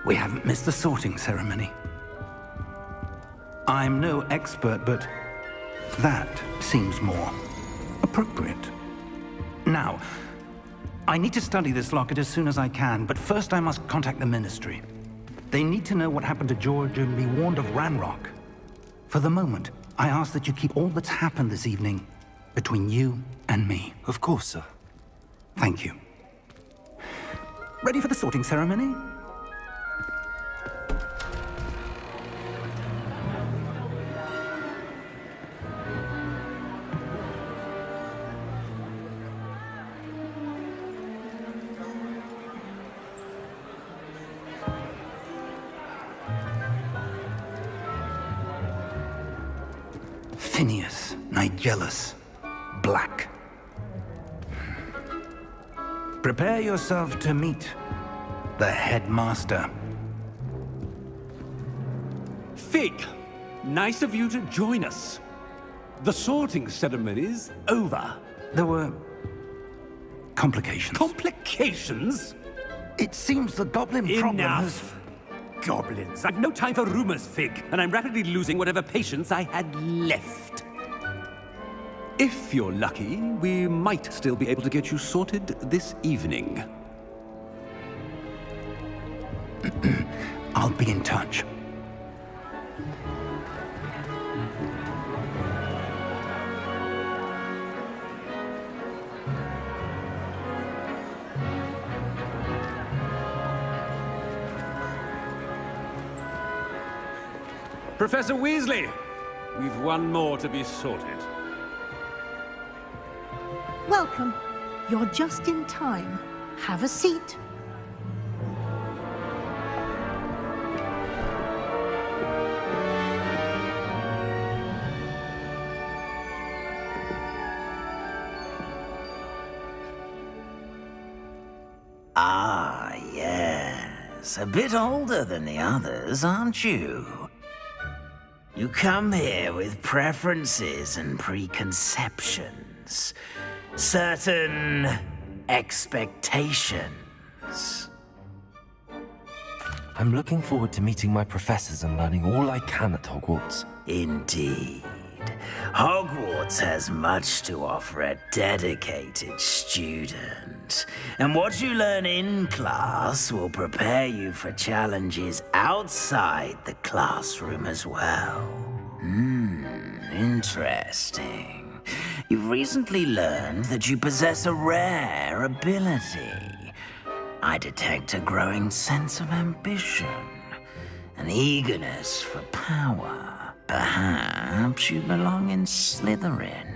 We haven't missed the sorting ceremony. I'm no expert, but that seems more appropriate. Now, I need to study this locket as soon as I can, but first I must contact the Ministry. They need to know what happened to George and be warned of Ranrock. For the moment, I ask that you keep all that's happened this evening between you and me. Of course, sir. Thank you. Ready for the sorting ceremony? Phineas, Nigellus, Black. Prepare yourself to meet the headmaster. Fig, nice of you to join us. The sorting ceremony's over. There were complications. Complications? It seems the goblin problem has... Enough! Goblins. I've no time for rumors, Fig, and I'm rapidly losing whatever patience I had left. If you're lucky, we might still be able to get you sorted this evening. I'll be in touch. Professor Weasley, we've one more to be sorted. Welcome. You're just in time. Have a seat. Ah, yes. A bit older than the others, aren't you? You come here with preferences and preconceptions. Certain expectations. I'm looking forward to meeting my professors and learning all I can at Hogwarts. Indeed. Hogwarts has much to offer a dedicated student. And what you learn in class will prepare you for challenges outside the classroom as well. Interesting. You've recently learned that you possess a rare ability. I detect a growing sense of ambition, an eagerness for power. Perhaps you belong in Slytherin.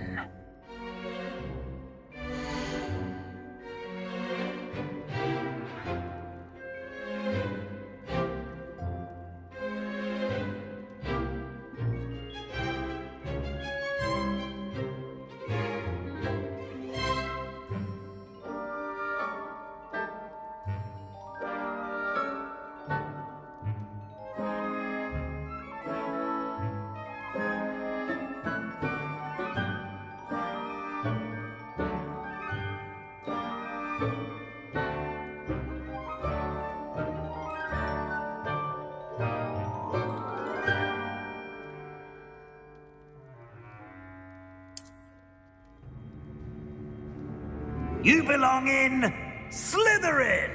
You belong in Slytherin!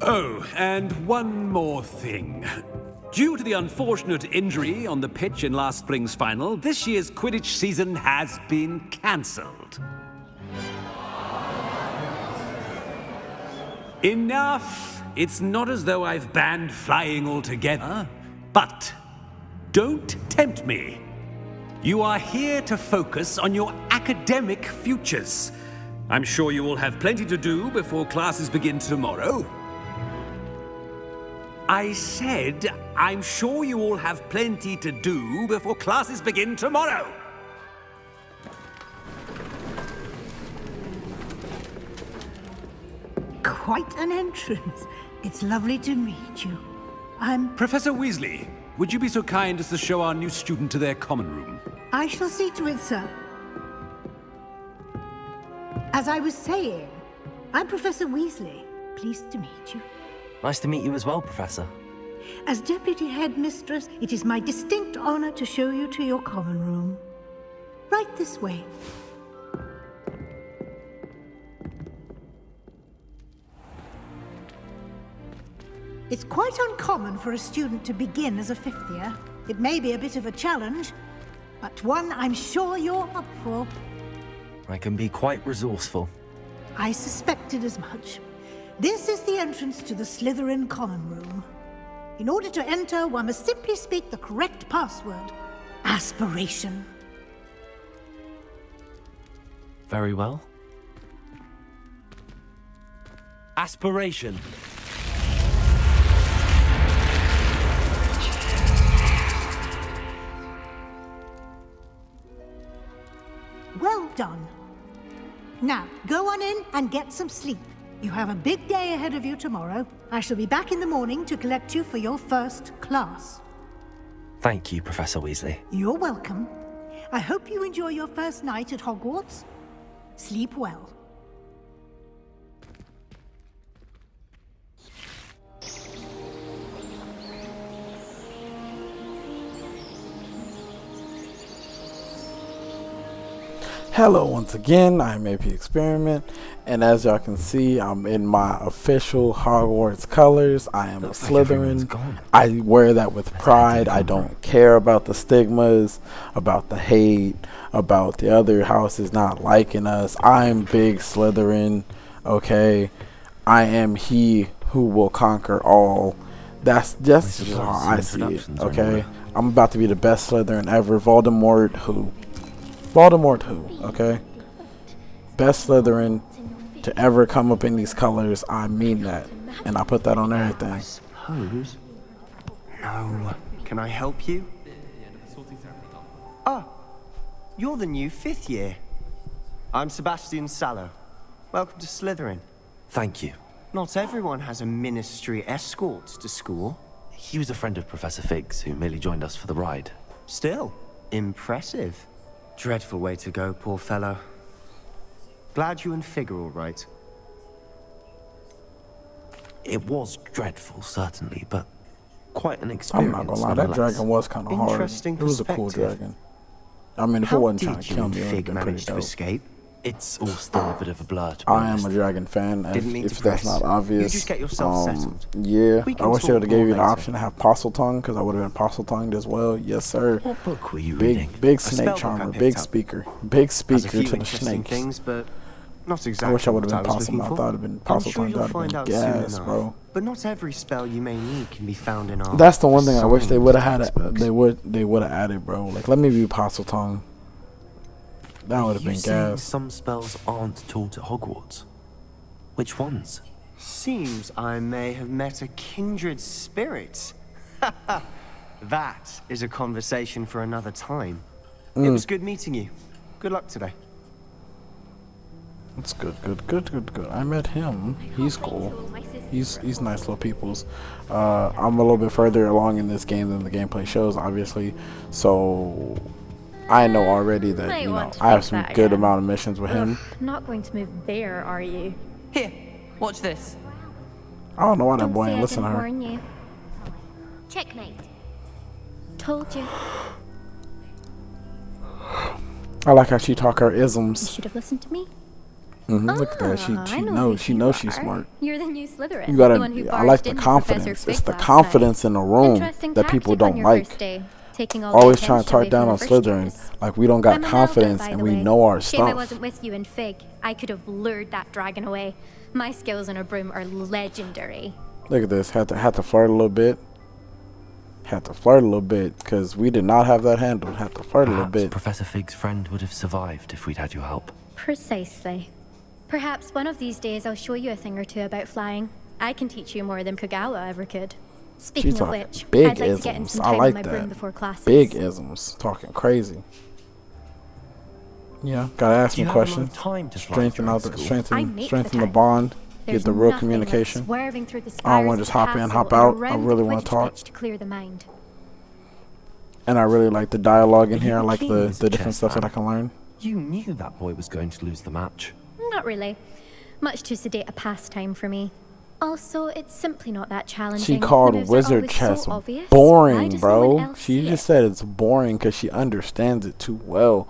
Oh, and one more thing. Due to the unfortunate injury on the pitch in last spring's final, this year's Quidditch season has been cancelled. Enough! It's not as though I've banned flying altogether, but don't tempt me. You are here to focus on your academic futures. I'm sure you will have plenty to do before classes begin tomorrow. I said, I'm sure you all have plenty to do before classes begin tomorrow. quite an entrance. It's lovely to meet you. Professor Weasley, would you be so kind as to show our new student to their common room? I shall see to it, sir. As I was saying, I'm Professor Weasley. Pleased to meet you. Nice to meet you as well, Professor. As Deputy Headmistress, it is my distinct honor to show you to your common room. Right this way. It's quite uncommon for a student to begin as a fifth year. It may be a bit of a challenge, but one I'm sure you're up for. I can be quite resourceful. I suspected as much. This is the entrance to the Slytherin common room. In order to enter, one must simply speak the correct password. Aspiration. Very well. Aspiration. Well done. Now, go on in and get some sleep. You have a big day ahead of you tomorrow. I shall be back in the morning to collect you for your first class. Thank you, Professor Weasley. You're welcome. I hope you enjoy your first night at Hogwarts. Sleep well. Hello once again, I'm AP Experiment, and as y'all can see, I'm in my official Hogwarts colors. I am a Slytherin. I wear that with pride. I don't care about the stigmas, about the hate, about the other houses not liking us. I'm big Slytherin, okay? I am he who will conquer all. That's just how I see it, okay? I'm about to be the best Slytherin ever. Voldemort who? Voldemort who, okay? Best Slytherin to ever come up in these colors. I mean that. And I put that on everything. Suppose? No. Can I help you? Ah, you're the new fifth year. I'm Sebastian Sallow. Welcome to Slytherin. Thank you. Not everyone has a ministry escort to school. He was a friend of Professor Fig's who merely joined us for the ride. Still, impressive. Dreadful way to go, poor fellow. Glad you and Fig are all right. It was dreadful, certainly, but quite an I'm experience. not gonna lie, that nonetheless. dragon was kind of hard. Interesting It was a cool perspective. dragon. I mean, if it How wasn't trying did to you kill and me, it would have Fig been pretty manage to dope. escape? It's all still a bit of a blur, to be I am honest. a dragon fan, Didn't mean if to that's press. not obvious. You just get yourself settled. Yeah, We can I wish they talk would have gave more you the later. option to have Parseltongue, because I would have been Parseltongued as well. Yes, sir. What book were you reading? Big A snake spellbook I charmer, picked big up. speaker. Big Has a speaker few to the interesting snakes. things, but not exactly I wish I would what have been was looking Parseltongue. I for. thought it would have been I'm sure Parseltongue. you'll That would find have out been soon gas, enough. bro. But not every spell you may need can be found in our That's the one thing I wish they would have had. textbooks. They would have added, bro. Like, let me be Parseltongue. That would have You been saying gas. some spells aren't taught at Hogwarts? Which ones? Seems I may have met a kindred spirit. That is a conversation for another time. It was good meeting you. Good luck today. That's good. I met him. He's cool. He's nice little peoples. I'm a little bit further along in this game than the gameplay shows, obviously. So I know already that Might want to I have fix some that good again. amount of missions with him. Not going to move there, are you? Here, watch this. I don't know why that boy Say ain't I listen to didn't her. warn you. Checkmate. Told you. I like how she talk her You isms. should have listened to me. Look at that. I She know knows. who She you knows she's are. smart. You're the new Slytherin. You gotta. The one who I like barged the into Professor confidence. Fig It's the last confidence in the room Interesting that people tactic on don't your like. first day, taking all the Always trying to attention away talk down from on the first Slytherin, years. like we don't got I'm a confidence Meldon, by and the we way. know our Shame I stuff. wasn't with you in Fig. I could have lured that dragon away. My skills on a broom are legendary. Look at this. Had to flirt a little bit. Had to flirt a little bit because we did not have that handled. Had to flirt a little Perhaps bit. Professor Fig's friend would have survived if we'd had your help. Precisely. Perhaps one of these days I'll show you a thing or two about flying. I can teach you more than Kagawa ever could. Speaking of talking which, big I'd like to get in isms. some I time like on my broom that. before classes. Big isms. Talking crazy. Yeah, gotta ask Do me you have a lot questions. of time to fly Strengthen during out the school? I strengthen make strengthen the the time. bond. There's get the real nothing like communication. swerving through the I don't want spires to of just hop the in, castle hop and out. I around really the want to Quidditch talk. pitch to clear the mind. And I really like the dialogue in Are here. I you like keen as the a different chess stuff that I fan? can learn. You knew that boy was going to lose the match. Not really. Much too sedate a pastime for me. Also, it's simply not that challenging. She called The moves are wizard always chess so obvious. Why boring, does no one bro. else She see just it? said it's boring because she understands it too well.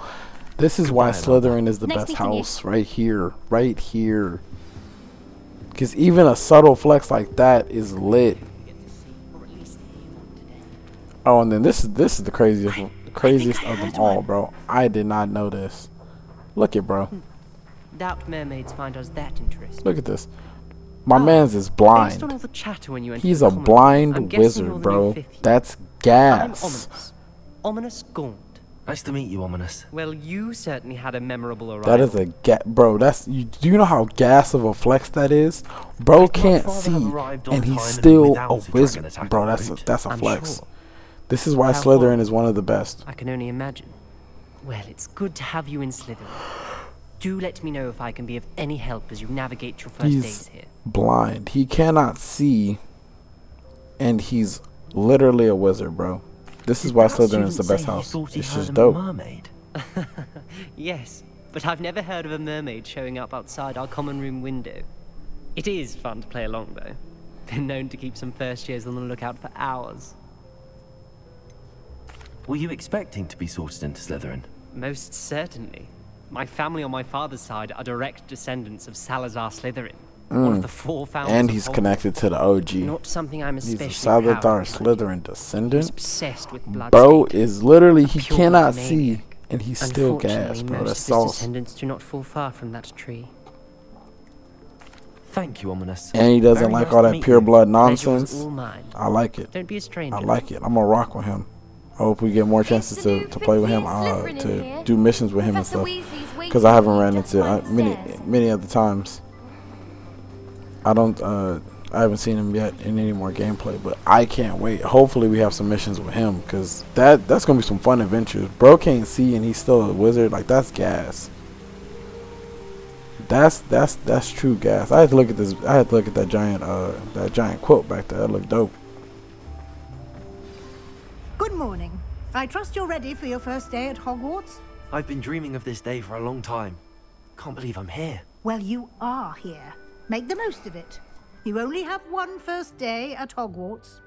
This is why Goodbye, Lava. Slytherin is the Nice best meeting you. house. Right here. Right here. Because even a subtle flex like that is lit. Oh, and then this is the craziest of them all, bro. I did not know this. Look at bro. Doubt mermaids find us that interesting. Look at this. My man's is blind. Based on all the chatter when you entered He's the a common room, I'm blind guessing you're wizard, the new bro. fifth year. That's I'm gas. Ominous. Ominous Gaunt. Nice to meet you, Ominous. Well, you certainly had a memorable arrival. That is a bro. That's you. Do you know how gas of a flex that is? Bro can't rather have see, arrived on and he's time and still without a a dragon wizard, attack bro. en That's route. a I'm flex. sure. This is why How Slytherin horrible. is one of the best. I can only imagine. Well, it's good to have you in Slytherin. Do let me know if I can be of any help as you navigate your first days He's here. blind. He cannot see, and he's literally a wizard, bro. This is why Slytherin is the best house. It's just dope. Mermaid. Yes, but I've never heard of a mermaid showing up outside our common room window. It is fun to play along, though. Been known to keep some first years on the lookout for hours. Were you expecting to be sorted into Slytherin? Most certainly. My family on my father's side are direct descendants of Salazar Slytherin, one of the four founders And of he's Hogwarts. connected to the OG. Not something I'm He's especially a Salazar proud of. Slytherin He's descendant. obsessed with blood. Bro is literally, he Pure cannot maniac. see, and he's still gas, Unfortunately, bro. most That's of his sauce. descendants do not fall far from that tree. Thank you, Ominous. And he doesn't Very like nice all to that meet pure you. blood Pleasure was nonsense. all mine. I like it. Don't be a stranger. I like it. I'm gonna rock with him. I hope we get more chances It's the new to play with him, fifth year Slytherin in to here. do missions with him and Professor stuff. Weasley's waiting Because I haven't for you ran just into downstairs. many other times. I haven't seen him yet in any more gameplay, but I can't wait. Hopefully we have some missions with him, because that's gonna be some fun adventures. Bro can't see and he's still a wizard. Like, that's gas. That's true gas. I had to look at this. I had to look at that giant quilt back there. That looked dope. Good morning. I trust you're ready for your first day at Hogwarts? I've been dreaming of this day for a long time. Can't believe I'm here. Well, you are here. Make the most of it. You only have one first day at Hogwarts.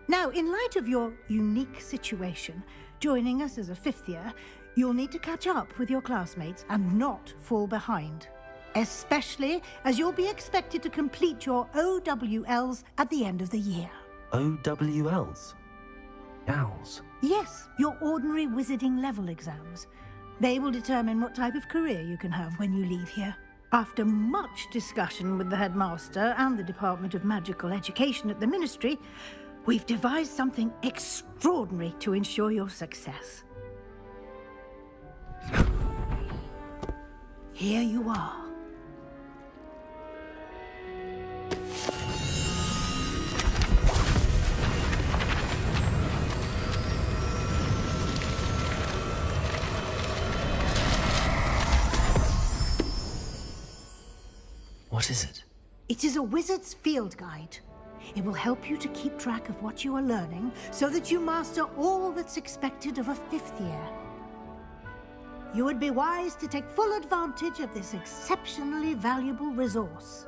Now, in light of your unique situation, joining us as a fifth year, you'll need to catch up with your classmates and not fall behind. Especially as you'll be expected to complete your OWLs at the end of the year. OWLs? Owls. Yes, your ordinary wizarding level exams. They will determine what type of career you can have when you leave here. After much discussion with the headmaster and the Department of Magical Education at the Ministry, we've devised something extraordinary to ensure your success. Here you are. What is it? It is a wizard's field guide. It will help you to keep track of what you are learning so that you master all that's expected of a fifth year. You would be wise to take full advantage of this exceptionally valuable resource.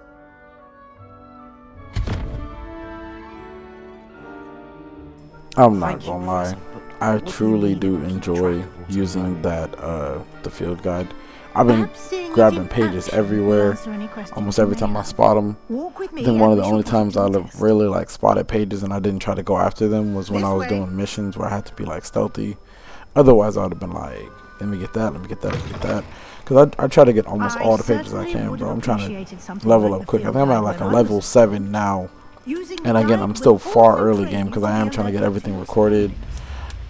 I'm not Thank you, gonna lie. Professor, but I what do you truly mean do you keep enjoy track of what's using learned? that the field guide. I've been Perhaps seeing it grabbing in pages action will everywhere. answer any questions Almost you every may time I have. spot them. Walk with me I think one of and the we only shall put times you I to the test. really like spotted pages and I didn't try to go after them was when This I was way. doing missions where I had to be like stealthy. Otherwise, I would have been like, let me get that, let me get that, let me get that. Because I try to get almost I all the pages I certainly can, would bro. have I'm trying appreciated to something level like up the quick. I field think I'm at guide like a when I level was 7 now. Using the And again, guide I'm will still far also early train game you because to I be am a trying to get everything reputation. recorded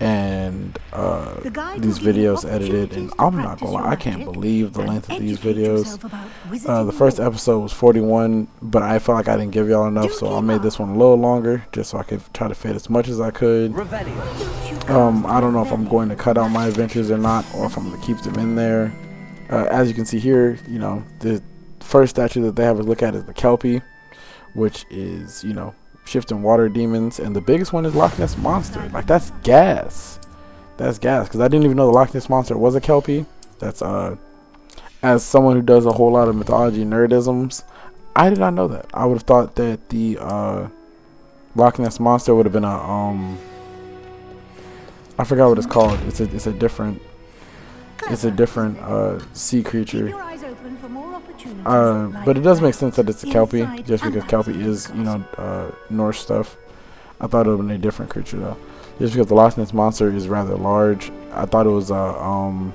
and The guide these will give you videos edited. And opportunities to I'm not practice gonna lie, your I can't magic believe the and length of these educate videos. yourself about wizarding The first lore. episode was 41, but I felt like I didn't give y'all enough, Do so I keep made up. this one a little longer just so I could try to fit as much as I could. Don't you I don't know if I'm cast going to your cut out my magic adventures or not, or if I'm going to keep them in there. As you can see here, you know, first statue that they have us look at is the Kelpie, which is, you know, shifting water demons, and the biggest one is Loch Ness Monster. Like, that's gas. That's gas, because I didn't even know the Loch Ness Monster was a Kelpie. That's as someone who does a whole lot of mythology nerdisms, I did not know that. I would have thought that the Loch Ness Monster would have been a I forgot what it's called. It's a different sea creature. But it does make sense that it's a Kelpie, just because Kelpie is, you know, Norse stuff. I thought it would have been a different creature though, just because the Loch Ness Monster is rather large. I thought it was I'm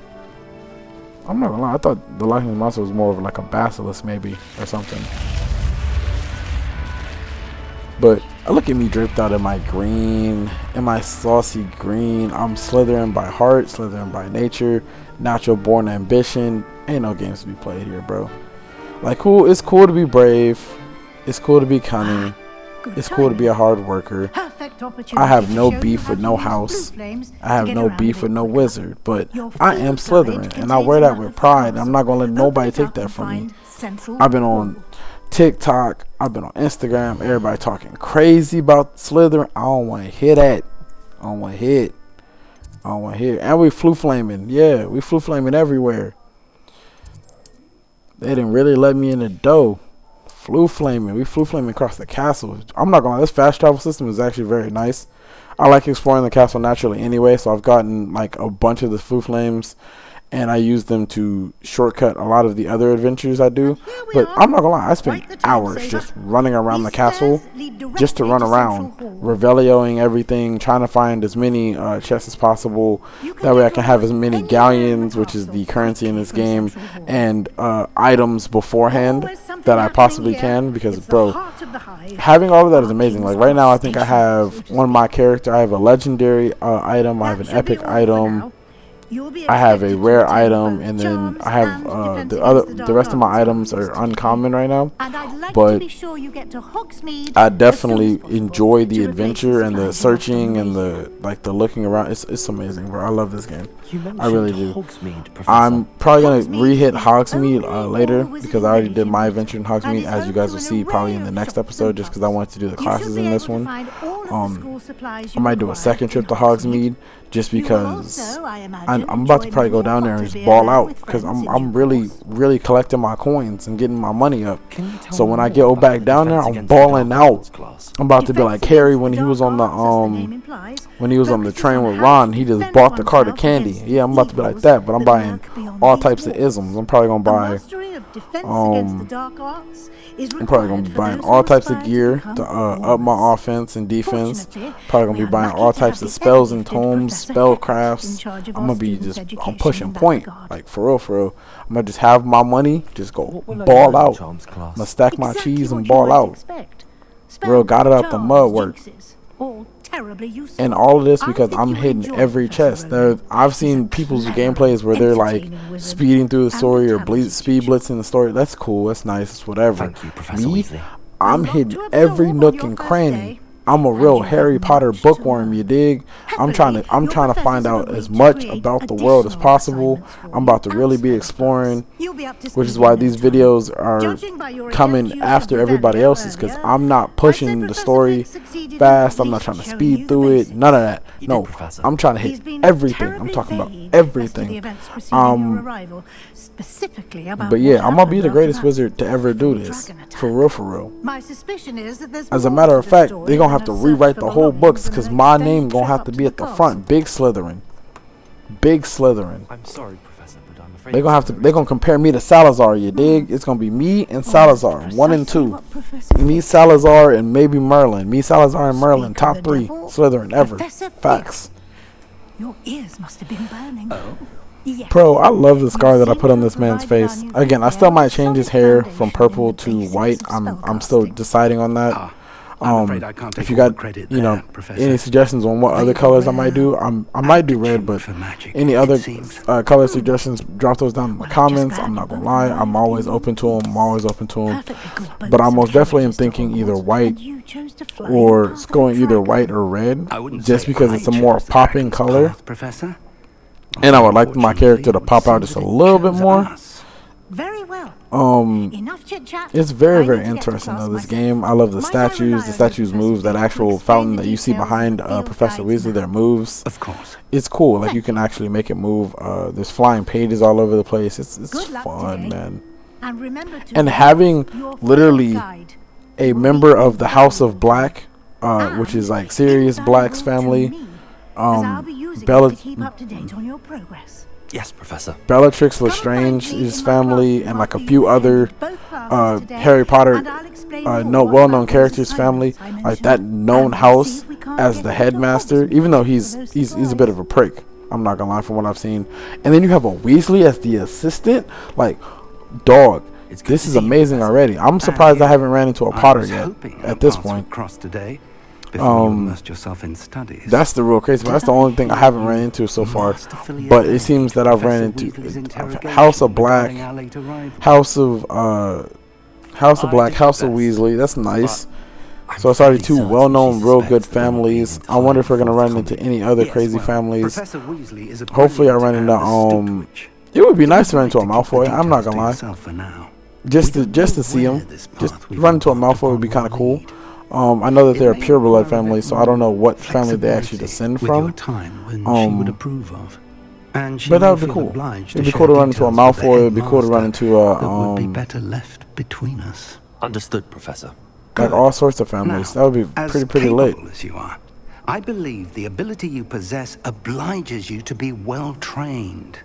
not gonna lie, I thought the Loch Ness Monster was more of like a basilisk maybe or something. But look at me draped out in my green, in my saucy green. I'm Slytherin by heart, Slytherin by nature, natural born ambition. Ain't no games to be played here, bro. Like, cool, it's cool to be brave, it's cool to be cunning, it's cool to be a hard worker. I have no beef with no house. I have no beef with no wizard. But I am Slytherin, and I wear that with pride. I'm not going to let nobody take that from me. I've been on TikTok. I've been on Instagram. Everybody talking crazy about Slytherin. I don't want to hear that. I don't want to hear it. I don't want to hear it. And we flu flaming. Yeah, we flu flaming everywhere. They didn't really let me in the door. Flu flaming. We flew flaming across the castle. I'm not gonna lie, this fast travel system is actually very nice. I like exploring the castle naturally anyway, so I've gotten like a bunch of the flu flames, and I use them to shortcut a lot of the other adventures I do. But I'm not gonna lie, I spent hours just running around the castle, just to run around, revelioing everything, trying to find as many chests as possible. That way I can have as many galleons, which is the currency in this game, and items beforehand that I possibly can. Because, bro, having all of that is amazing. Like, right now I think I have one of my character, I have a legendary item, I have an epic item, I have a rare item, and then I have the rest of my items are uncommon right now. But I definitely enjoy the adventure and the searching and the looking around. It's amazing, bro. I love this game. I really do. I'm probably gonna re-hit Hogsmeade later, because I already did my adventure in Hogsmeade, as you guys will see probably in the next episode, just because I wanted to do the classes in this one. I might do a second trip to Hogsmeade, just because I'm about to probably go down there and just ball out, because I'm really collecting my coins and getting my money up. So when I get back down there, I'm balling out. I'm about to be like Harry when he was on the train with Ron. He just bought the cart of candy. Yeah, I'm about to be like that, but I'm buying all types of isms. I'm probably gonna buy I'm probably gonna be buying all types of gear to up my offense and defense. Probably gonna be buying all types of spells and tomes, spell crafts. I'm I'm pushing point, like for real. I'm gonna just have my money, just go ball out. I'm gonna stack my cheese and ball out. Real got it out the mud work. And all of this because I'm hitting every chest. I've seen people's gameplays where they're like speeding through the story or speed blitzing the story. That's cool. That's nice. It's whatever. Me, I'm hitting every nook and cranny. I'm a real Harry Potter bookworm, you dig? I'm trying to find out as much about the world as possible. I'm about to really be exploring, which is why these videos are coming after everybody else's, because I'm not pushing the story fast. I'm not trying to speed through it. None of that. No, I'm trying to hit everything. I'm talking about everything. But yeah, I'm gonna be the greatest wizard to ever do this. For real. My suspicion is that there's as a matter of fact, they're gonna have to rewrite the whole books, because my name gonna have to be at the front. Big Slytherin. I'm sorry, Professor, but I'm afraid they're gonna compare me to Salazar, you dig? It's gonna be me and Salazar, 1 and 2. Me, Salazar, and maybe Merlin. Me, Salazar, and Merlin, top 3 Slytherin ever. Facts. Your ears must have been burning. Yes. Bro, I love the scar that I put on this man's face. Again, I still might change his hair from purple to white. I'm still deciding on that. If you got any suggestions on what other colors I might do, I might do red, but any other color suggestions, drop those down in the comments. I'm not gonna lie, I'm always open to them. But I most definitely am thinking either white or going either white or red, just because it's a more popping color. And I would like my character to pop out just a little bit more. Very well. Enough chit chat. It's very, very interesting though, this game. I love the statues. The statues move. That actual fountain that you see behind Professor Weasley, their moves. Of course. It's cool. Like, you can actually make it move. There's flying pages all over the place. It's fun, man. And remember to And having literally a member of the House of Black, which is like Sirius Black's family, Bella, keep up to date on your progress. Yes, Professor. Bellatrix Lestrange's family, and like a few other Harry Potter well-known characters' family, like that known house as the headmaster, even though he's a bit of a prick, I'm not gonna lie, from what I've seen. And then you have a Weasley as the assistant. Like, dog, this is amazing already. I'm surprised I haven't ran into a Potter yet at this point. Yourself in studies. That's the real crazy. That's the only thing I haven't ran into so far. But it seems that I've ran into House of Black, House of Black, House of Weasley. That's nice. So it's already two well-known, real good families. I wonder if we're gonna run into any other crazy families. Hopefully, I run into It would be nice to run into a Malfoy. I'm not gonna lie. Just to see him, just run into a Malfoy would be kind of cool. I know that they're a pureblood family, so I don't know what family they actually descend from. But that would be cool. It'd be cool to run into a Malfoy. It'd be cool to run into a would be better left between us. Understood, Professor. Like all sorts of families. That would be pretty lit. As you are, I believe the ability you possess obliges you to be well trained.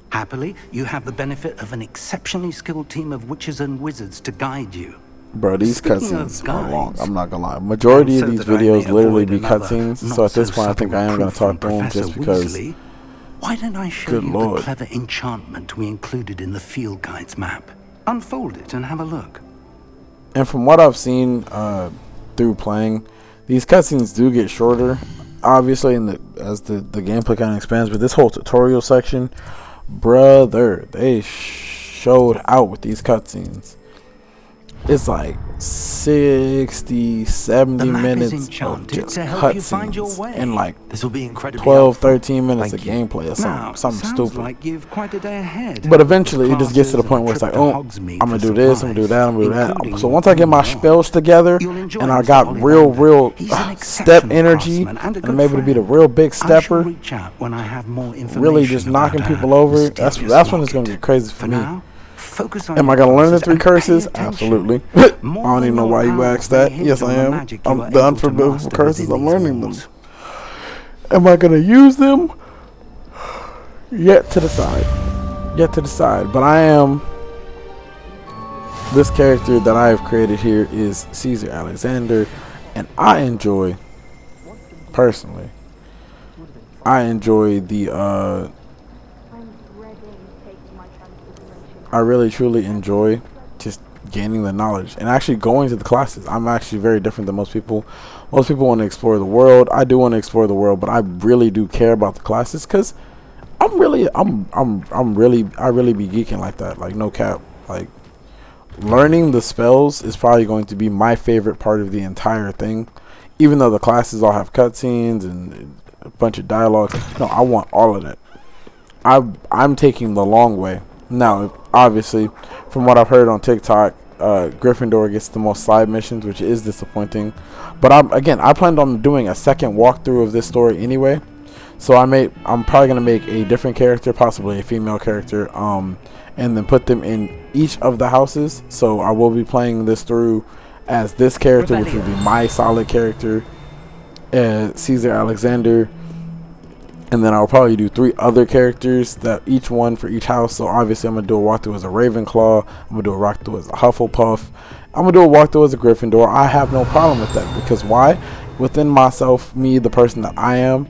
Happily, you have the benefit of an exceptionally skilled team of witches and wizards to guide you. Bro, these cutscenes are long. I'm not gonna lie. Majority of these videos literally be cutscenes. So at this point, I think I am gonna talk through them just because. Why don't I show you the clever enchantment we included in the field guide's map? Unfold it and have a look. And from what I've seen through playing, these cutscenes do get shorter, obviously, as the gameplay kind of expands. But this whole tutorial section, brother, they showed out with these cutscenes. It's like 60, 70 minutes of just cutscenes and like this will be incredibly 12, 13 minutes of gameplay or something stupid. Like you've quite a day ahead. But eventually it just gets to the point where it's like, oh, I'm gonna do this, I'm gonna do that, I'm gonna do that. So once I get my spells together and I got real step energy and I'm able to be the real big stepper, really just knocking people over, that's when it's gonna get crazy for me. Am I going to learn the 3 curses? Absolutely. I don't even know why you asked that. Yes, I am. I'm the unforgivable curses. I'm learning them. Am I going to use them? Yet to decide. But I am... This character that I have created here is Caesar Alexander. And I enjoy... Personally. I enjoy the... I really truly enjoy just gaining the knowledge and actually going to the classes. I'm actually very different than most people. Most people want to explore the world. I do want to explore the world, but I really do care about the classes because I really be geeking like that. Like, no cap. Like, learning the spells is probably going to be my favorite part of the entire thing. Even though the classes all have cutscenes and a bunch of dialogues. No, I want all of that. I'm taking the long way. Now, obviously, from what I've heard on TikTok, Gryffindor gets the most side missions, which is disappointing. But I planned on doing a second walkthrough of this story anyway. So I'm probably gonna make a different character, possibly a female character, and then put them in each of the houses. So I will be playing this through as this character, which will be my solid character, Caesar Alexander. And then I'll probably do 3 other characters, that each one for each house. So obviously I'm going to do a walkthrough as a Ravenclaw. I'm going to do a walkthrough as a Hufflepuff. I'm going to do a walkthrough as a Gryffindor. I have no problem with that. Because why? Within myself, me, the person that I am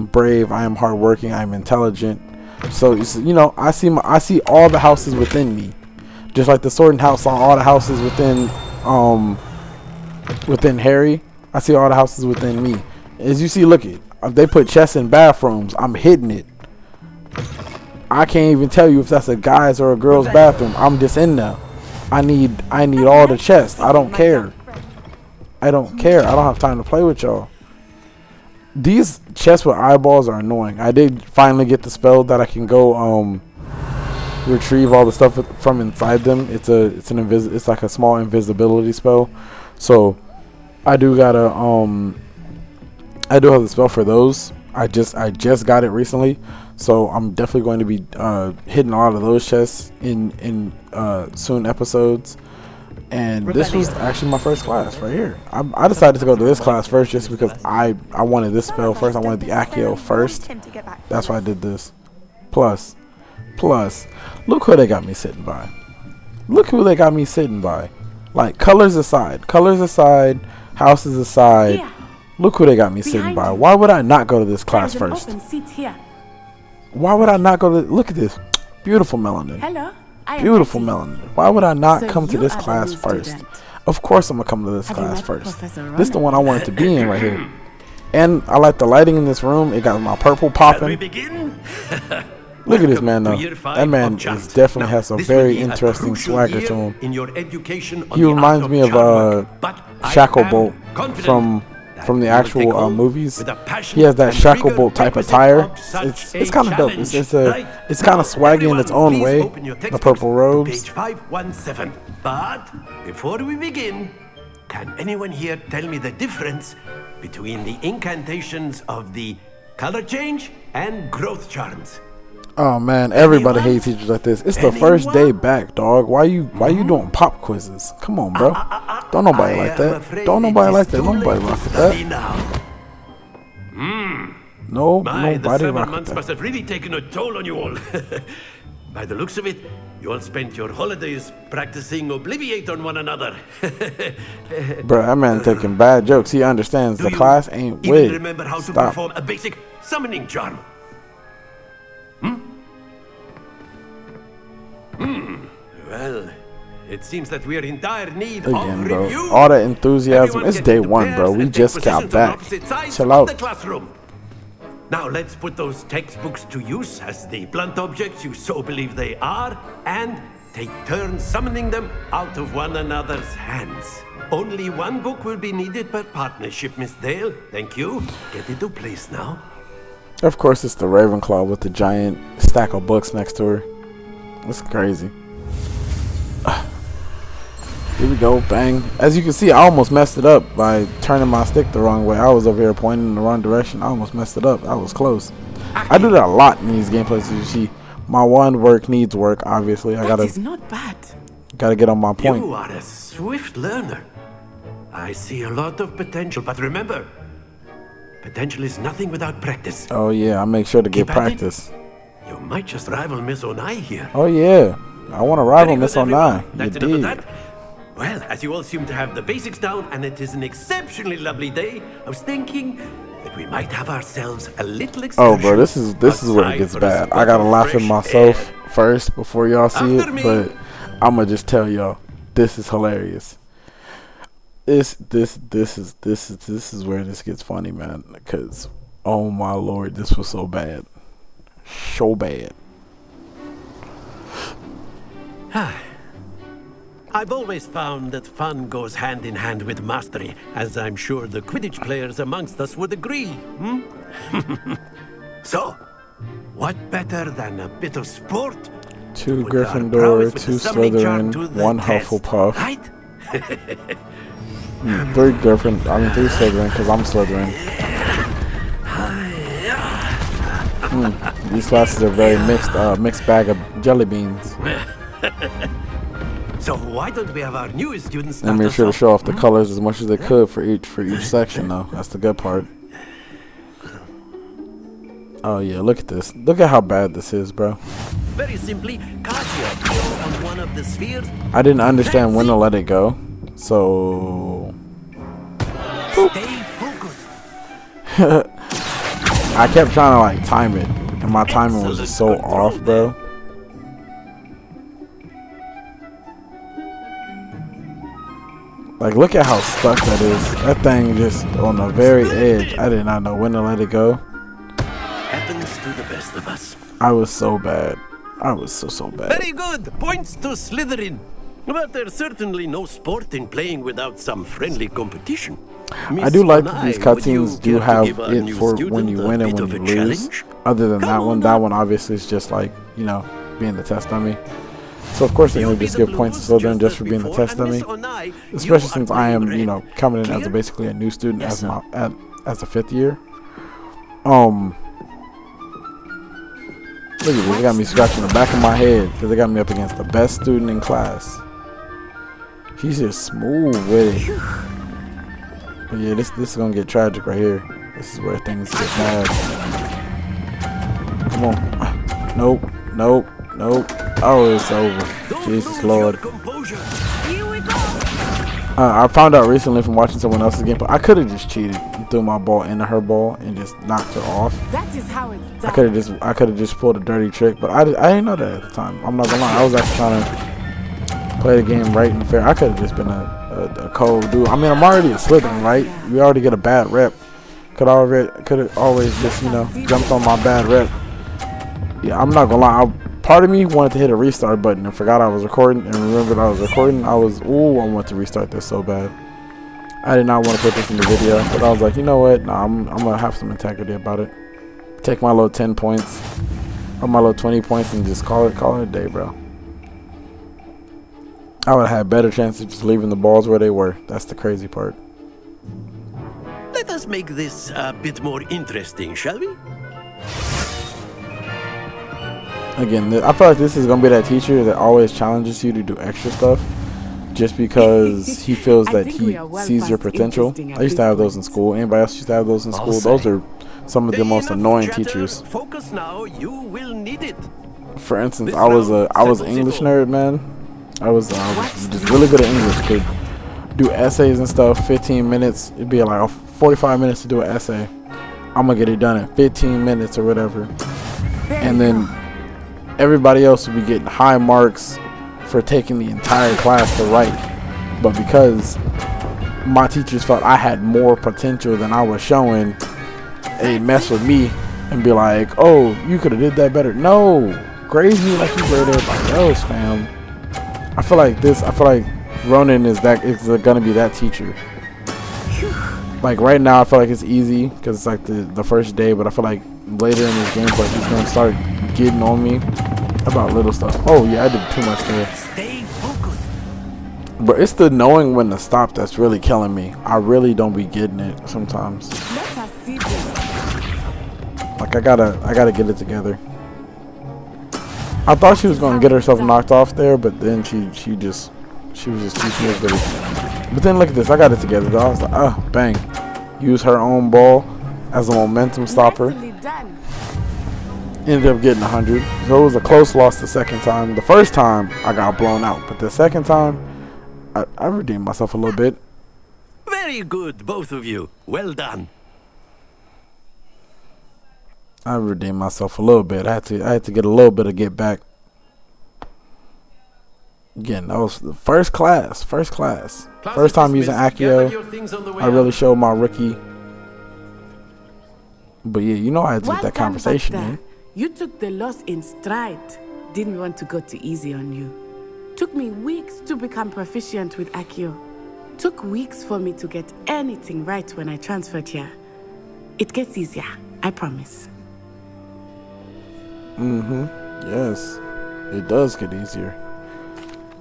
brave, I am hardworking, I am intelligent. So, you know, I see all the houses within me. Just like the Sorting House saw all the houses within Harry. I see all the houses within me. As you see, look at if they put chests in bathrooms, I'm hitting it. I can't even tell you if that's a guy's or a girl's bathroom. I'm just in there. I need all the chests. I don't care. I don't have time to play with y'all. These chests with eyeballs are annoying. I did finally get the spell that I can go retrieve all the stuff from inside them. It's like a small invisibility spell. So I do have the spell for those. I just got it recently, so I'm definitely going to be hitting a lot of those chests in soon episodes. And this was actually my first class right here. I decided to go to this class first just because I wanted this spell first. I wanted the Accio first. That's why I did this. Plus, look who they got me sitting by. Look who they got me sitting by. Like, colors aside, houses aside. Look who they got me sitting by. Why would I not go to this class first? Why would I not go to... Look at this. Beautiful melanin. Hello. Beautiful melanin. Why would I not come to this class first? Of course I'm going to come to this class first. This is the one I wanted to be in right here. And I like the lighting in this room. It got my purple popping. Look at this man though. That man is definitely has a very interesting swagger to him. He reminds me of Shacklebolt from the actual movies. He has that Shacklebolt type attire. It's kind of dope. It's kind of swaggy in its own way. The purple robes. Page 517. But before we begin, can anyone here tell me the difference between the incantations of the color change and growth charms? Oh man, everybody hates teachers like this. It's the first day back, dog. Why you doing pop quizzes? Come on, bro. Don't nobody like that. Don't nobody like that. Nobody rock with that. No, nobody rock with that. Must have really taken a toll on you all. By the looks of it, you all spent your holidays practicing Obliviate on one another. Bro, that man taking bad jokes. He understands the class ain't even wig. remember how to Stop. perform a basic summoning charm? Well, it seems that we are in dire need Again, of bro. review. All that enthusiasm. Everyone It's get day into one, bro. pairs We and just take got positions on back. opposite sides Chill of out. the classroom. Now let's put those textbooks to use as the blunt objects you so believe they are, and take turns summoning them out of one another's hands. Only one book will be needed per partnership, Miss Dale. Thank you. Get into place now. Of course, it's the Ravenclaw with the giant stack of books next to her. It's crazy. Here we go, bang. As you can see, I almost messed it up by turning my stick the wrong way. I was over here pointing in the wrong direction. I almost messed it up. I was close. I do that a lot in these gameplays. As you see, my one work needs work. Obviously, I gotta get on my point. You are a swift learner. I see a lot of potential, but remember, potential is nothing without practice. Oh yeah, I make sure to get Keep at it. practice. You might just rival Miss Onai here. Oh yeah, I want to rival Very Miss good, everyone. Onai. You That's enough of did. that. Well, as you all seem to have the basics down, and it is an exceptionally lovely day, I was thinking that we might have ourselves a little excursion. Oh, bro, this is where it outside gets for a bad. spot I gotta of laugh at fresh myself air. first before y'all see After it, me. but I'm gonna just tell y'all this is hilarious. This is where this gets funny, man. Because oh my lord, this was so bad, so bad. I've always found that fun goes hand in hand with mastery, as I'm sure the Quidditch players amongst us would agree. So, what better than a bit of sport? 2 Put our Gryffindor, prowess with 2 the summoning charm to Slytherin, the 1 test, Hufflepuff, Right? 3 Gryffindor. I mean 3 Slytherin because I'm Slytherin. These classes are very mixed bag of jelly beans. So why don't we have our newest students They start made us sure to off? show off the colors as much as they could for each section, though. That's the good part. Oh yeah, look at this. Look at how bad this is, bro. Very simply, cast your eyes on one of the spheres. I didn't understand when to let it go, so Stay focused. I kept trying to like time it, and my timing was just so off, bro. Like, look at how stuck that is. That thing just on the very edge. I did not know when to let it go. Happens to the best of us. I was so bad. I was so bad. Very good. Points to Slytherin. But there's certainly no sport in playing without some friendly competition. I do like that these Miss Onai, would you cutscenes do care to have give our it new for when student you a win and bit when of you a lose. challenge? Other than Come that one, on that up. one obviously is just like, you know, being the test dummy. So of course they're gonna just give points to Slytherin just for being the test dummy. Especially since I am, you know, coming in as basically a new student as a 5th year. Look at this, they got me scratching the back of my head because they got me up against the best student in class. He's just smooth with it. But yeah, this is gonna get tragic right here. This is where things get bad. Come on. Nope. Oh, it's over. Jesus Lord. I found out recently from watching someone else's game, but I could have just cheated and threw my ball into her ball and just knocked her off. That is how it's done. I could have just pulled a dirty trick, but I didn't know that at the time. I'm not gonna lie. I was actually trying to play the game right and fair. I could have just been a cold dude. I mean, I'm already a Slytherin, right? We already get a bad rep. Could have always just, you know, jumped on my bad rep. Yeah, I'm not gonna lie. Part of me wanted to hit a restart button and forgot I was recording and remembered I was recording. I want to restart this so bad. I did not want to put this in the video, but I was like, you know what? Nah, I'm gonna have some integrity about it. Take my little 10 points or my little 20 points and just call it a day, bro. I would have had better chances of just leaving the balls where they were. That's the crazy part. Let us make this a bit more interesting, shall we? Again, I feel like this is going to be that teacher that always challenges you to do extra stuff just because he feels that he sees your potential. I used to have those in school. Anybody else used to have those in school? Those are some of the most annoying teachers. Focus now, you will need it. For instance, I was an English nerd, man. I was just really good at English. Could do essays and stuff, 15 minutes. It'd be like 45 minutes to do an essay. I'm going to get it done in 15 minutes or whatever. And then everybody else would be getting high marks for taking the entire class to write. But because my teachers felt I had more potential than I was showing, they mess with me and be like, oh, you could have did that better. No, grade me like you grade everybody else, fam. I feel like Ronan is gonna be that teacher. Like right now I feel like it's easy because it's like the first day, but I feel like later in this gameplay he's gonna start getting on me about little stuff. Oh yeah, I did too much there. Stay focused. But it's the knowing when to stop that's really killing me. I really don't be getting it sometimes. Let us see this. Like I gotta get it together. I thought she was gonna get herself knocked off there, but then she was just too smooth with it. But then look at this, I got it together though. I was like, bang. Use her own ball as a momentum stopper. Ended up getting 100. So it was a close loss the second time. The first time I got blown out, but the second time I redeemed myself a little bit. Very good, both of you. Well done. I redeemed myself a little bit. I had to get a little bit of get back. Again, that was the first class. First time using Accio. I really showed my rookie. But yeah, you know I had to get that conversation in. You took the loss in stride. Didn't want to go too easy on you. Took me weeks to become proficient with Accio. Took weeks for me to get anything right when I transferred here. It gets easier, I promise. Yes, it does get easier.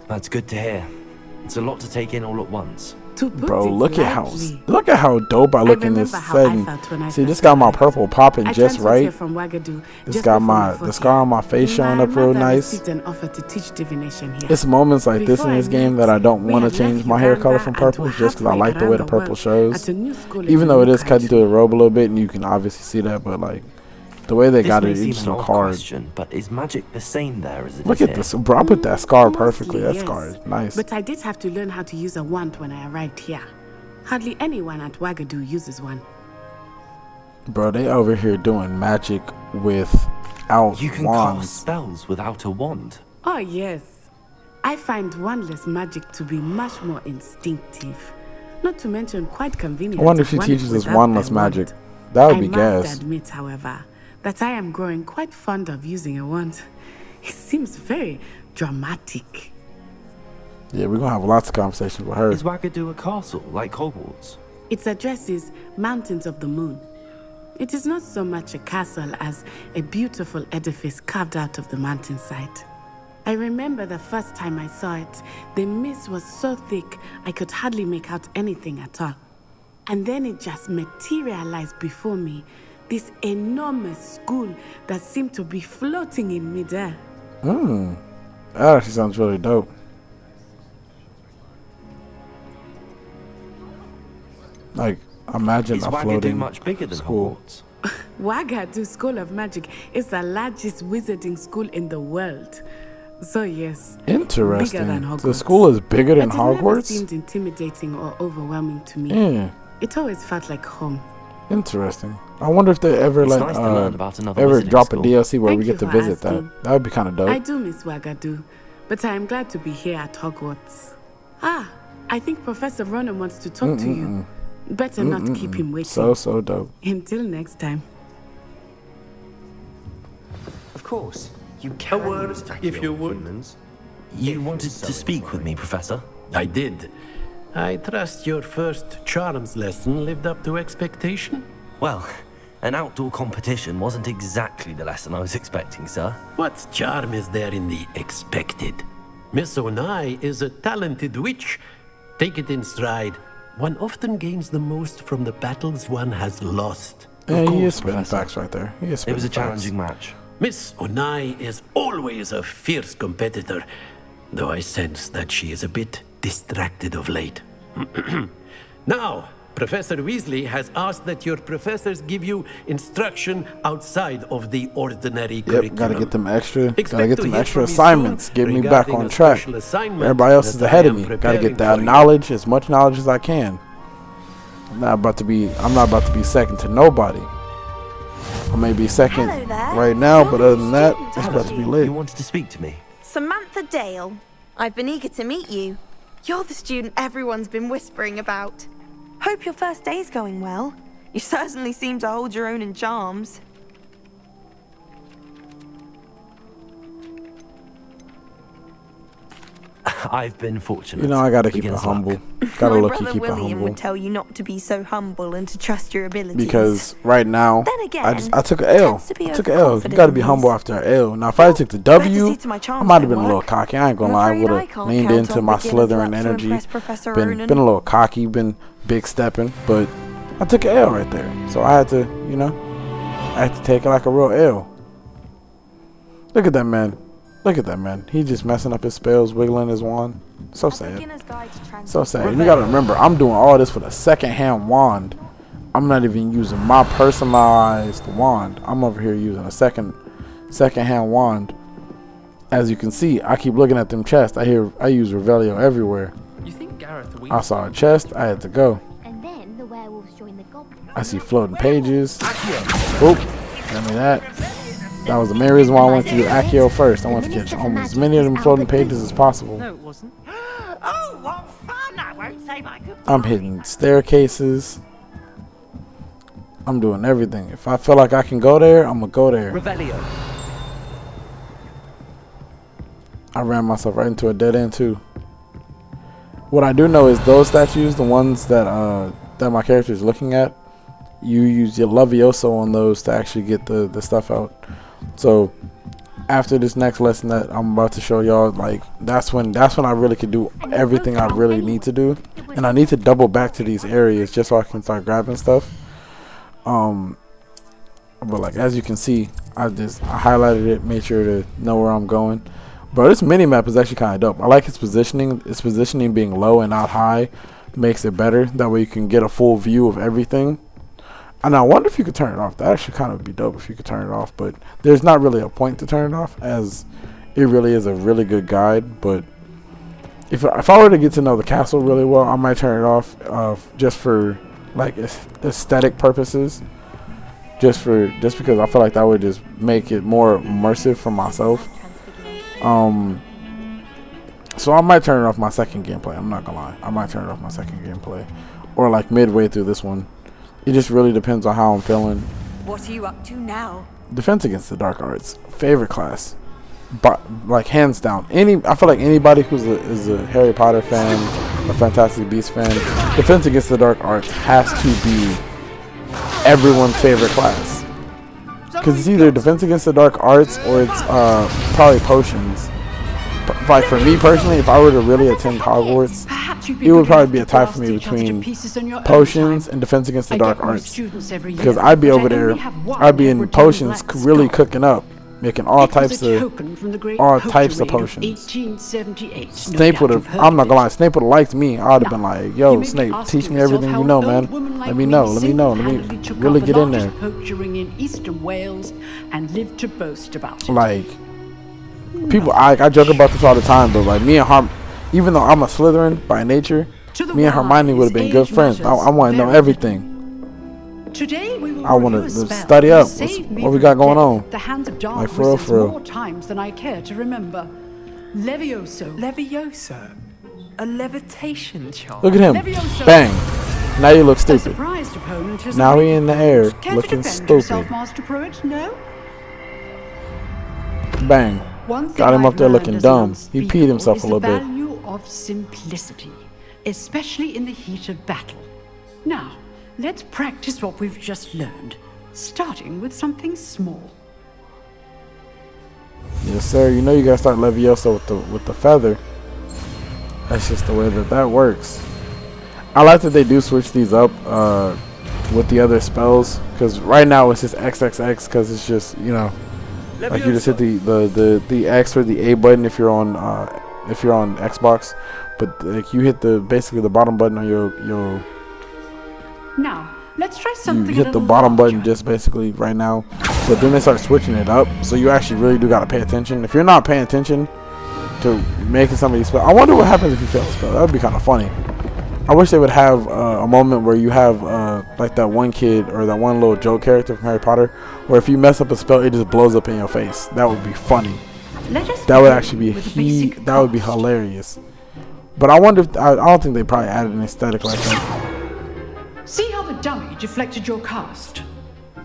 That's good to hear. It's a lot to take in all at once. Bro, look at how dope I look in this setting. See, this got my purple popping just right. This got the scar on my face showing up real nice. It's moments like this in this game that I don't want to change my hair color from purple just because I like the way the purple shows. Even though it is cutting through the robe a little bit, and you can obviously see that, but like the way they got it, it's so hard. But is magic the same there as it Look at this, bro. I put that scar perfectly. That scar is nice. But I did have to learn how to use a wand when I arrived here. Hardly anyone at Wagadu uses one. Bro, they over here doing magic without You can wands. cast spells without a wand. Oh yes. I find wandless magic to be much more instinctive. Not to mention quite convenient. I wonder if she teaches us wandless magic. That would be gas. I must admit, however, that I am growing quite fond of using a wand. It seems very dramatic. Yeah, we're gonna have lots of conversations with her. Is Wagadu a castle like Hogwarts? Its address is Mountains of the Moon. It is not so much a castle as a beautiful edifice carved out of the mountainside. I remember the first time I saw it, the mist was so thick I could hardly make out anything at all. And then it just materialized before me, this enormous school that seemed to be floating in midair. That actually sounds really dope. Like, imagine Is a Wagadu floating much bigger than school. Hogwarts? Wagadu School of Magic is the largest wizarding school in the world. So yes, bigger than Interesting. Hogwarts. The school is bigger than But it never Hogwarts? seemed intimidating or overwhelming to me. Yeah, It always felt like home. interesting. I wonder if they ever It's like nice to learn about another ever wizarding drop school. a DLC where Thank we you get to for visit that. asking. That would be kind of dope. I do miss Wagadu, but I am glad to be here at Hogwarts. Ah, I think Professor Ronan wants to talk to you. Better not keep him waiting. So dope. Until next time. Of course, you can word, use if you Accio would. humans. You wanted to speak with me, Professor? I did. I trust your first charms lesson lived up to expectation. Well, an outdoor competition wasn't exactly the lesson I was expecting, sir. What charm is there in the expected? Miss Onai is a talented witch. Take it in stride. One often gains the most from the battles one has lost. Yeah, he course, is spitting Professor. facts right there. He is It spitting was a facts. challenging match. Miss Onai is always a fierce competitor, though I sense that she is a bit distracted of late. Now, Professor Weasley has asked that your professors give you instruction outside of the ordinary Yep, curriculum. gotta get them extra. Gotta Expect get to them hear extra from me assignments. soon Get me back regarding on a track. special assignment Everybody else is that ahead I of am me. Gotta preparing get that for you. knowledge, as much knowledge as I can. I'm not about to be second to nobody. I may be second Hello there. right now, but other than that, Student, it's Hello. about to be You lit. wanted to speak to me? Samantha Dale. I've been eager to meet you. You're the student everyone's been whispering about. Hope your first day's going well. You certainly seem to hold your own in charms. I've been fortunate. You know, I gotta keep it Beginner's humble. luck. Gotta My look, you brother keep it William humble. would tell you not to be so humble and to trust your abilities. Because right now, Then again, I took an L. tends to be I took an L. You overconfident gotta be in humble his- after an L. Now, if I took the W, see to my I charms might have don't been a little work. cocky. I ain't gonna I'm lie. I afraid would I have can't leaned count into on my beginner's luck Slytherin to energy. impress Professor Been Ronan. a little cocky. Been big stepping, but I took an L right there. So I had to, you know, I had to take it like a real L. Look at that man. Look at that man. He just messing up his spells, wiggling his wand. So sad. Beginner's Guide to Trans- So sad. You gotta remember, I'm doing all this with a second-hand wand. I'm not even using my personalized wand. I'm over here using a second-hand wand. As you can see, I keep looking at them chests. I use Revelio everywhere. You think Gareth I saw a chest. I had to go. And then the werewolves join the goblins. I see floating pages. Oop. Give me that. That was the main reason why I wanted to do Accio first. I wanted to catch almost as many of them floating pages as possible. No, it wasn't. Oh, what fun! I won't say my goodbye. I'm hitting staircases. I'm doing everything. If I feel like I can go there, I'm gonna go there. Revelio. I ran myself right into a dead end too. What I do know is those statues, the ones that that my character is looking at, you use your Levioso on those to actually get the stuff out. So after this next lesson that I'm about to show y'all, like that's when I really could do everything I really need to do. And I need to double back to these areas just so I can start grabbing stuff. But like as you can see, I highlighted it, made sure to know where I'm going. Bro, this mini map is actually kind of dope. I like its positioning. Its positioning being low and not high makes it better. That way you can get a full view of everything. And I wonder if you could turn it off. That actually kind of would be dope if you could turn it off. But there's not really a point to turn it off, as it really is a really good guide. But if I were to get to know the castle really well, I might turn it off just for like aesthetic purposes. Just because I feel like that would just make it more immersive for myself. So I might turn it off my second gameplay. I'm not gonna lie. I might turn it off my second gameplay, or like midway through this one. It just really depends on how I'm feeling. What are you up to now? Defense Against the Dark Arts, favorite class, but like hands down. I feel like anybody is a Harry Potter fan, a Fantastic Beasts fan, Defense Against the Dark Arts has to be everyone's favorite class. Because it's either Defense Against the Dark Arts or it's probably Potions. Like for me personally, if I were to really attend Hogwarts, it would probably be a tie for me between Potions and Defense Against the Dark Arts. Because I'd be over there, I'd be in Potions really cooking up, making all types of potions. Snape would have, I'm not gonna lie, Snape would have liked me. I would have been like, yo, Snape, teach me everything you know, man. Let me know, let me really get in there. Like, people, I joke about this all the time, but like me and Hermione, even though I'm a Slytherin by nature, me and Hermione would have been good friends. I want to know everything. I want to study up. What we got going on? Like for real, for real. More times than I care to remember. Levioso. Levioso? A levitation charm? Look at him. Levioso. Bang. Now you look stupid. Now he in the air looking stupid. Master Pruitt? No? Bang. Got him up there looking dumb. He peed himself a little bit. The value of simplicity, especially in the heat of battle. Now, let's practice what we've just learned, starting with something small. Yes, sir. You know you gotta start Levioso with the feather. That's just the way that works. I like that they do switch these up with the other spells, because right now it's just XXX, because it's just, you know, like you just hit the X or the A button if you're on Xbox, but like you hit basically the bottom button on your Now, let's try something. You hit the bottom button just basically right now, but then they start switching it up, so you actually really do gotta pay attention. If you're not paying attention to making somebody spell, I wonder what happens if you fail a spell. That would be kind of funny. I wish they would have a moment where you have like that one kid or that one little joke character from Harry Potter, where if you mess up a spell, it just blows up in your face. That would be funny. That would actually be that would be hilarious. But I wonder if I don't think they probably added an aesthetic like that. See how the dummy deflected your cast?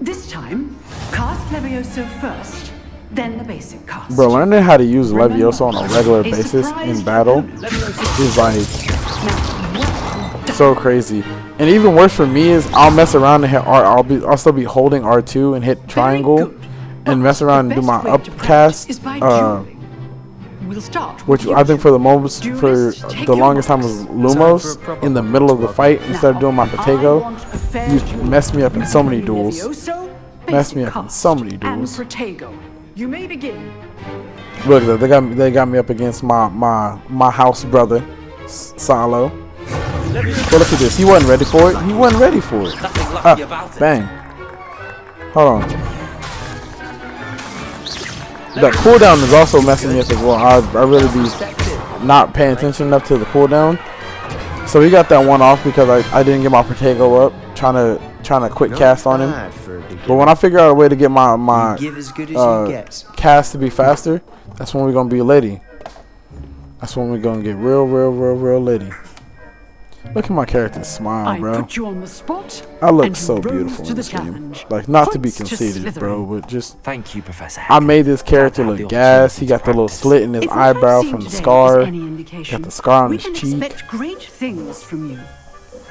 This time, cast Levioso first, then the basic cast. Bro, learning how to use Levioso on a regular basis in battle is like so crazy. And even worse for me is I'll mess around and hit R. I'll still be holding R2 and hit triangle and mess around and do my upcast. Which I think for the longest time was Lumos in the middle of the fight instead of doing my Protego. You messed me up in so many duels. Messed me up in so many duels. You may begin. Look, they got me up against my house brother, Salo. But look at this. He wasn't ready for it. He wasn't ready for it. Bang. Hold on. The cooldown is also messing me up as well. I really be not paying attention enough to the cooldown. So he got that one off because I didn't get my Protego up, trying to quick cast on him. But when I figure out a way to get my cast to be faster, that's when we're gonna be a lady. That's when we're gonna get real lady. Look at my character smile, bro. I put you on the spot. I look so beautiful in this game. Like, not to be conceited, bro, but just thank you, Professor. I made this character look gas. He got the little slit in his eyebrow from the scar. Got the scar on his cheek. Expect great things from you.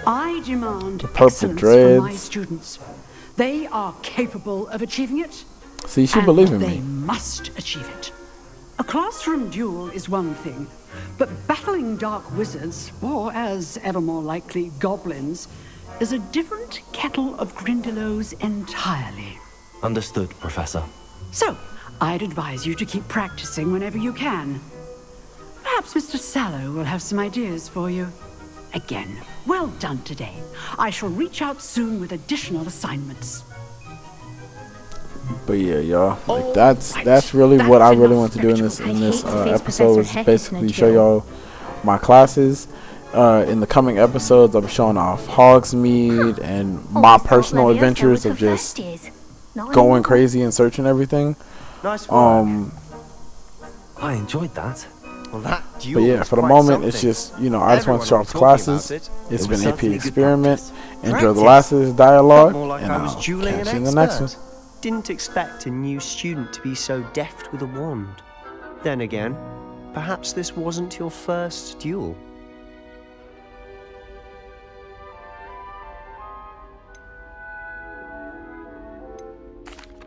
I demand the purple dreads from my students. They are capable of achieving it. See, she believe in me. They must achieve it. A classroom duel is one thing, but battling dark wizards, or as ever more likely, goblins, is a different kettle of Grindylows entirely. Understood, Professor. So, I'd advise you to keep practicing whenever you can. Perhaps Mr. Sallow will have some ideas for you. Again, well done today. I shall reach out soon with additional assignments. But yeah, y'all, like that's really what I really want to do in this episode, is basically show y'all my classes. In the coming episodes, I'll be showing off Hogsmeade and my personal adventures of just going crazy and searching everything. I enjoyed that. Well, but yeah, for the moment, it's just, you know, I just want to show off classes. It's been AP Experiment. Enjoy the last of this dialogue, and I'll catch you in the next one. Didn't expect a new student to be so deft with a wand. Then again, perhaps this wasn't your first duel.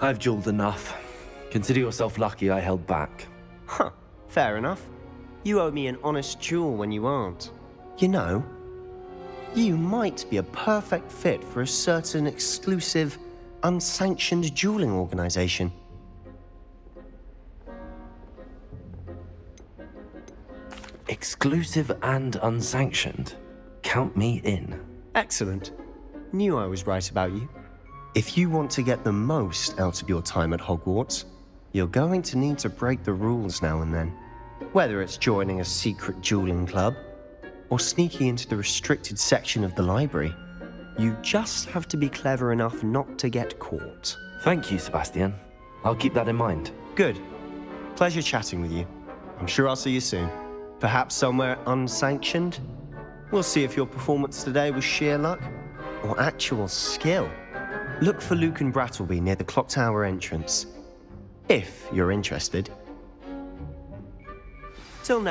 I've jeweled enough. Consider yourself lucky I held back. Huh, fair enough. You owe me an honest jewel when you aren't. You know, you might be a perfect fit for a certain exclusive, unsanctioned dueling organization. Exclusive and unsanctioned. Count me in. Excellent. Knew I was right about you. If you want to get the most out of your time at Hogwarts, you're going to need to break the rules now and then. Whether it's joining a secret dueling club, or sneaking into the restricted section of the library, you just have to be clever enough not to get caught. Thank you, Sebastian. I'll keep that in mind. Good. Pleasure chatting with you. I'm sure I'll see you soon. Perhaps somewhere unsanctioned? We'll see if your performance today was sheer luck or actual skill. Look for Luke and Brattleby near the clock tower entrance, if you're interested. Till next